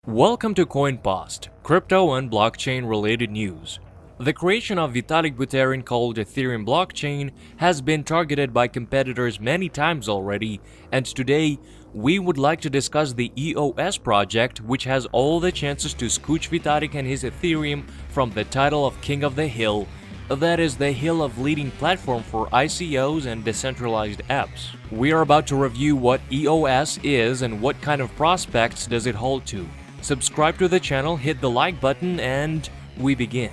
Welcome to CoinPost, crypto and blockchain related news. The creation of Vitalik Buterin called Ethereum blockchain has been targeted by competitors many times already, and today we would like to discuss the EOS project, which has all the chances to scooch Vitalik and his Ethereum from the title of King of the Hill, that is the hill of leading platform for ICOs and decentralized apps. We are about to review what EOS is and what kind of prospects does it hold to. Subscribe to the channel, hit the like button, and we begin.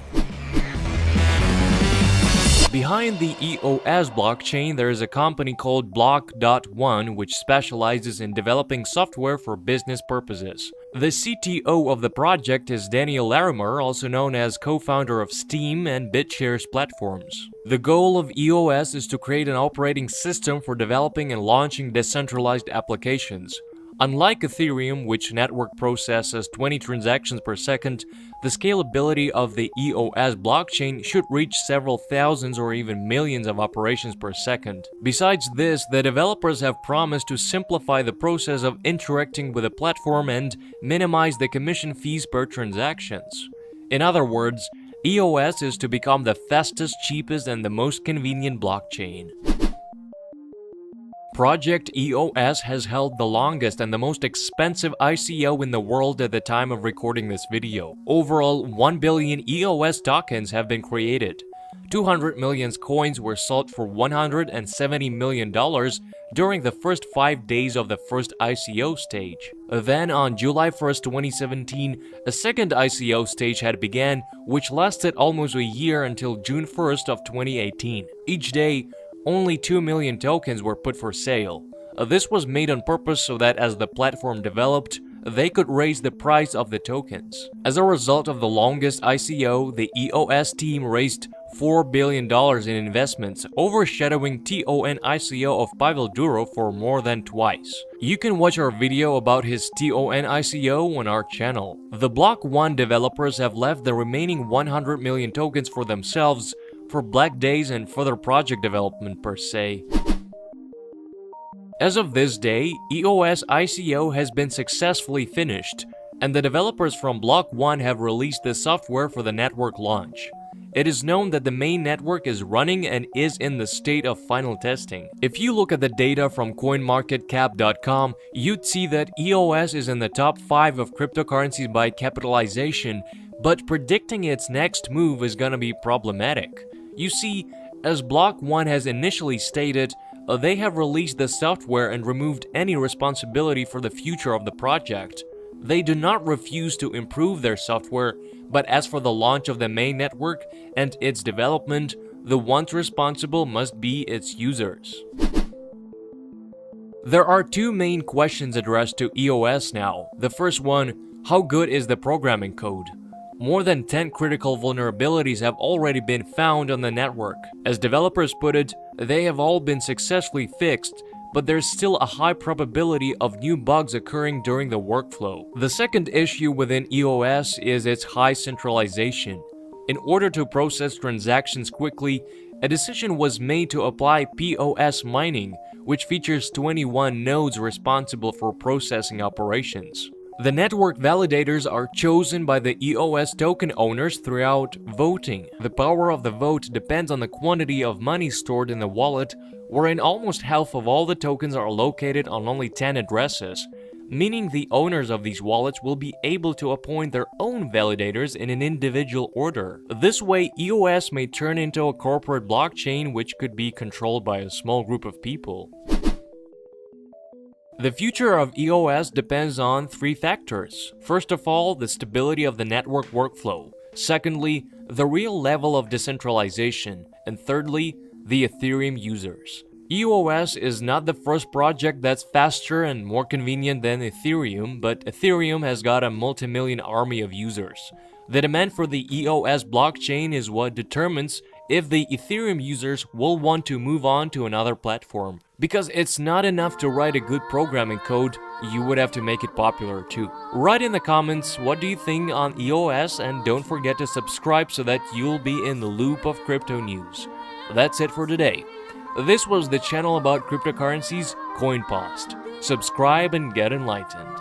Behind the EOS blockchain, there is a company called Block.one which specializes in developing software for business purposes. The CTO of the project is Daniel Larimer, also known as co-founder of Steem and BitShares platforms. The goal of EOS is to create an operating system for developing and launching decentralized applications. Unlike Ethereum, which network processes 20 transactions per second, the scalability of the EOS blockchain should reach several thousands or even millions of operations per second. Besides this, the developers have promised to simplify the process of interacting with the platform and minimize the commission fees per transactions. In other words, EOS is to become the fastest, cheapest, and the most convenient blockchain. Project EOS has held the longest and the most expensive ICO in the world at the time of recording this video. Overall, 1 billion EOS tokens have been created. 200 million coins were sold for $170 million during the first 5 days of the first ICO stage. Then, on July 1st, 2017, a second ICO stage had begun, which lasted almost a year until June 1st of 2018. Each day, only 2 million tokens were put for sale. This was made on purpose so that as the platform developed, they could raise the price of the tokens. As a result of the longest ICO, the EOS team raised $4 billion in investments, overshadowing TON ICO of Pavel Durov for more than twice. You can watch our video about his TON ICO on our channel. The Block.one developers have left the remaining 100 million tokens for themselves for Black Days and further project development per se. As of this day, EOS ICO has been successfully finished, and the developers from Block.one have released the software for the network launch. It is known that the main network is running and is in the state of final testing. If you look at the data from coinmarketcap.com, you'd see that EOS is in the top 5 of cryptocurrencies by capitalization, but predicting its next move is gonna be problematic. You see, as Block.one has initially stated, they have released the software and removed any responsibility for the future of the project. They do not refuse to improve their software, but as for the launch of the main network and its development, the ones responsible must be its users. There are two main questions addressed to EOS now. The first one, how good is the programming code? More than 10 critical vulnerabilities have already been found on the network. As developers put it, they have all been successfully fixed, but there's still a high probability of new bugs occurring during the workflow. The second issue within EOS is its high centralization. In order to process transactions quickly, a decision was made to apply POS mining, which features 21 nodes responsible for processing operations. The network validators are chosen by the EOS token owners throughout voting. The power of the vote depends on the quantity of money stored in the wallet, wherein almost half of all the tokens are located on only 10 addresses, meaning the owners of these wallets will be able to appoint their own validators in an individual order. This way, EOS may turn into a corporate blockchain which could be controlled by a small group of people. The future of EOS depends on 3 factors. First of all, the stability of the network workflow. Secondly, the real level of decentralization. And thirdly, the Ethereum users. EOS is not the first project that's faster and more convenient than Ethereum, but Ethereum has got a multi-million army of users. The demand for the EOS blockchain is what determines if the Ethereum users will want to move on to another platform. Because it's not enough to write a good programming code, you would have to make it popular too. Write in the comments what do you think on EOS, and don't forget to subscribe so that you'll be in the loop of crypto news. That's it for today. This was the channel about cryptocurrencies, CoinPost. Subscribe and get enlightened.